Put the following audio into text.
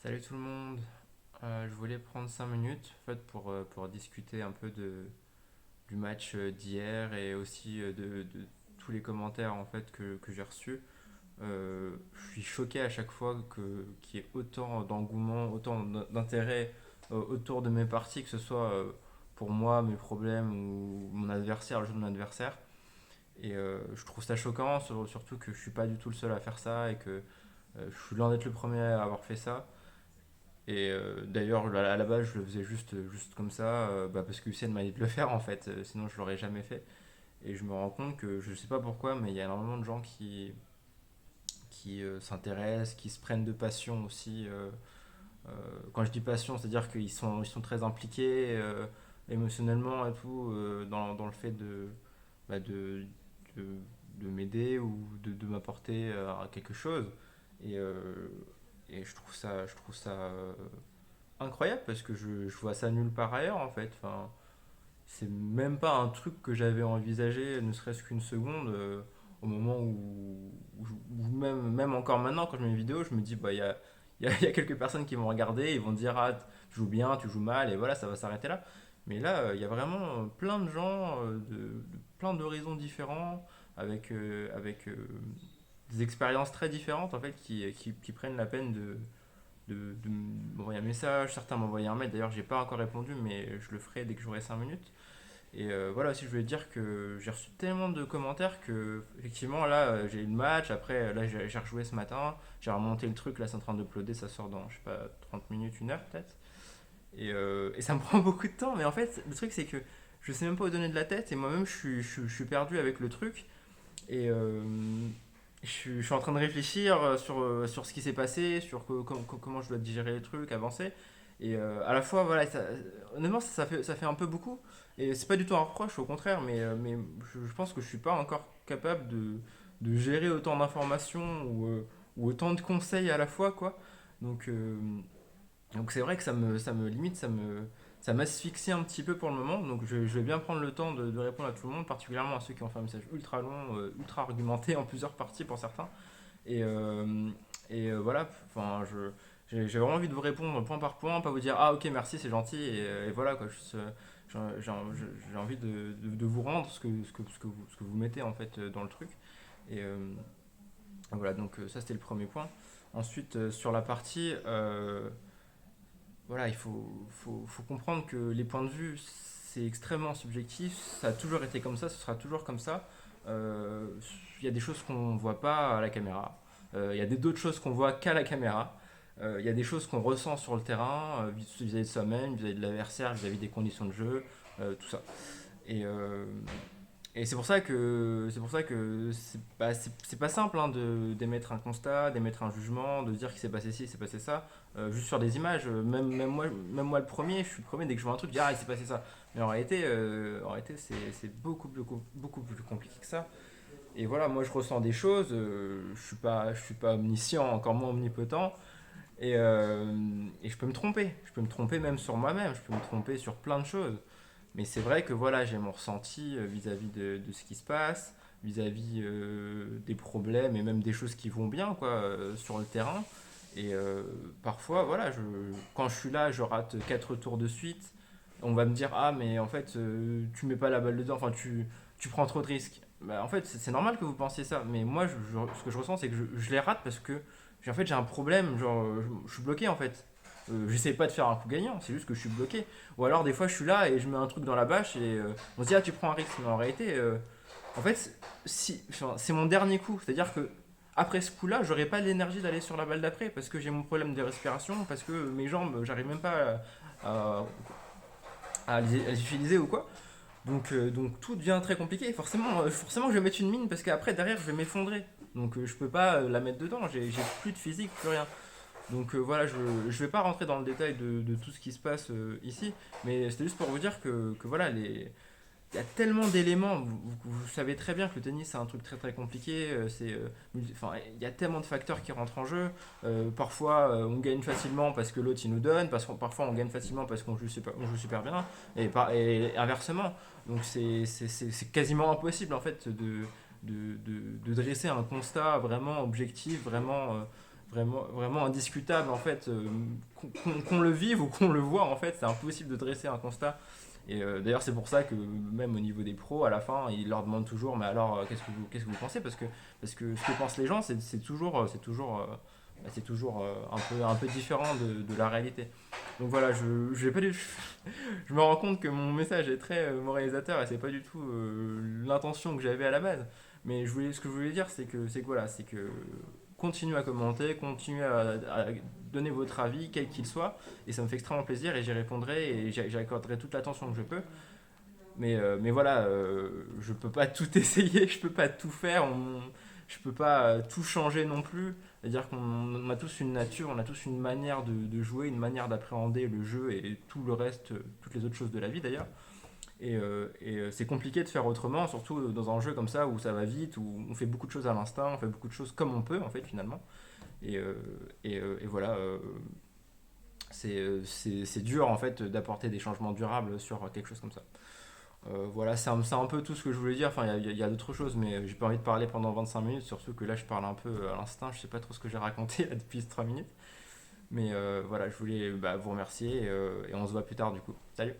Salut tout le monde. Je voulais prendre 5 minutes en fait, pour discuter un peu du match d'hier et aussi de tous les commentaires en fait, que j'ai reçus. Je suis choqué à chaque fois qu'il y ait autant d'engouement, autant d'intérêt autour de mes parties, que ce soit pour moi, mes problèmes ou mon adversaire, le jeu de mon adversaire. Et je trouve ça choquant, surtout que je suis pas du tout le seul à faire ça et que je suis loin d'être le premier à avoir fait ça. Et d'ailleurs, à la base, je le faisais juste comme ça, parce que Hussein m'a dit de le faire en fait, sinon je l'aurais jamais fait. Et je me rends compte que je sais pas pourquoi, mais il y a énormément de gens qui s'intéressent, qui se prennent de passion aussi. Euh, Quand je dis passion, c'est-à-dire ils sont très impliqués émotionnellement et tout dans le fait bah, de, de, de m'aider ou de m'apporter quelque chose. Et, euh, et je trouve ça incroyable parce que je vois ça nulle part ailleurs en fait. Enfin, c'est même pas un truc que j'avais envisagé, ne serait-ce qu'une seconde, au moment où même encore maintenant, quand je mets une vidéo, je me dis, bah, il y a quelques personnes qui vont regarder, ils vont dire, ah, tu joues bien, tu joues mal, et voilà, ça va s'arrêter là. Mais là, il y a vraiment plein de gens, plein d'horizons différents, avec des expériences très différentes, en fait, qui prennent la peine de m'envoyer un message. Certains m'ont envoyé un mail, d'ailleurs, j'ai pas encore répondu, mais je le ferai dès que j'aurai 5 minutes. Et voilà, aussi, je voulais dire que j'ai reçu tellement de commentaires que, effectivement, là, j'ai eu le match. Après, là, j'ai rejoué ce matin. J'ai remonté le truc. Là, c'est en train d'uploader. Ça sort dans, je sais pas, 30 minutes, 1 heure peut-être. Et ça me prend beaucoup de temps. Mais en fait, le truc, c'est que je sais même pas où donner de la tête. Et moi-même, je suis perdu avec le truc. Et je suis en train de réfléchir sur ce qui s'est passé, sur comment je dois digérer les trucs, avancer. Et à la fois, voilà, honnêtement, ça fait un peu beaucoup. Et c'est pas du tout un reproche, au contraire, mais je pense que je suis pas encore capable de gérer autant d'informations ou autant de conseils à la fois, quoi. Donc, euh, donc c'est vrai que ça me limite, ça m'asphyxie un petit peu pour le moment. Donc je vais bien prendre le temps de répondre à tout le monde, particulièrement à ceux qui ont fait un message ultra long, ultra argumenté en plusieurs parties pour certains. Et, euh, voilà, enfin, j'ai vraiment envie de vous répondre point par point, pas vous dire ah ok merci c'est gentil et voilà quoi. Juste, j'ai envie de vous rendre ce que vous mettez en fait dans le truc. Et voilà, donc ça c'était le premier point. Ensuite, sur la partie, voilà, faut comprendre que les points de vue, c'est extrêmement subjectif. Ça a toujours été comme ça, ce sera toujours comme ça. Euh, Il y a des choses qu'on ne voit pas à la caméra. Il y a d'autres choses qu'on voit qu'à la caméra. Il y a des choses qu'on ressent sur le terrain, vis-à-vis de soi-même, vis-à-vis de l'adversaire, vis-à-vis des conditions de jeu, tout ça. Et, et c'est pour ça que c'est pas simple hein, d'émettre un constat, d'émettre un jugement, de dire qu'il s'est passé ci, il s'est passé ça, juste sur des images. Même moi le premier, je suis le premier dès que je vois un truc, je dis ah il s'est passé ça. Mais en réalité c'est beaucoup plus compliqué que ça. Et voilà, moi je ressens des choses, je suis pas omniscient, encore moins omnipotent, et je peux me tromper. Je peux me tromper même sur moi-même, je peux me tromper sur plein de choses. Mais c'est vrai que voilà, j'ai mon ressenti vis-à-vis de ce qui se passe, vis-à-vis des problèmes et même des choses qui vont bien quoi, sur le terrain. Et parfois, voilà, quand je suis là, je rate 4 tours de suite. On va me dire, ah, mais en fait, tu mets pas la balle dedans, enfin, tu prends trop de risques. Bah, en fait, c'est normal que vous pensiez ça, mais moi, ce que je ressens, c'est que je les rate parce que en fait, j'ai un problème, genre, je suis bloqué en fait. J'essaie pas de faire un coup gagnant, c'est juste que je suis bloqué. Ou alors, des fois, je suis là et je mets un truc dans la bâche et on se dit, ah, tu prends un risque. Mais en réalité, en fait, si, enfin, c'est mon dernier coup. C'est-à-dire que après ce coup-là, j'aurai pas l'énergie d'aller sur la balle d'après parce que j'ai mon problème de respiration, parce que mes jambes, j'arrive même pas à, à les utiliser ou quoi. Donc tout devient très compliqué. Forcément, je vais mettre une mine parce qu'après, derrière, je vais m'effondrer. Donc je peux pas la mettre dedans. J'ai plus de physique, plus rien. Donc voilà, je vais pas rentrer dans le détail de tout ce qui se passe ici, mais c'était juste pour vous dire que voilà, il y a tellement d'éléments. Vous savez très bien que le tennis c'est un truc très très compliqué. Enfin, il y a tellement de facteurs qui rentrent en jeu. Parfois, on gagne facilement parce que l'autre il nous donne. Parfois, on gagne facilement parce on joue super bien. Et inversement. Donc, c'est quasiment impossible en fait de dresser un constat vraiment objectif, vraiment, vraiment indiscutable en fait. Qu'on le vive ou qu'on le voit en fait, c'est impossible de dresser un constat. Et d'ailleurs, c'est pour ça que même au niveau des pros, à la fin, ils leur demandent toujours, mais alors, qu'est-ce que vous pensez? Parce que ce que pensent les gens, c'est toujours un peu différent de la réalité. Donc voilà, je, vais pas du- je me rends compte que mon message est très moralisateur et c'est pas du tout l'intention que j'avais à la base. Mais ce que je voulais dire, c'est que voilà, c'est que continuez à commenter, continuez à donner votre avis, quel qu'il soit, et ça me fait extrêmement plaisir et j'y répondrai et j'y accorderai toute l'attention que je peux. Mais voilà, je peux pas tout essayer, je peux pas tout faire, je peux pas tout changer non plus. C'est-à-dire qu'on a tous une nature, on a tous une manière de jouer, une manière d'appréhender le jeu et tout le reste, toutes les autres choses de la vie d'ailleurs. C'est compliqué de faire autrement, surtout dans un jeu comme ça où ça va vite, où on fait beaucoup de choses à l'instinct, on fait beaucoup de choses comme on peut en fait finalement. Et, euh, et voilà, c'est dur en fait d'apporter des changements durables sur quelque chose comme ça. Voilà, c'est un peu tout ce que je voulais dire. Enfin, il y a d'autres choses, mais j'ai pas envie de parler pendant 25 minutes, surtout que là je parle un peu à l'instinct, je sais pas trop ce que j'ai raconté là, depuis 3 minutes. Mais voilà, je voulais vous remercier et on se voit plus tard du coup. Salut!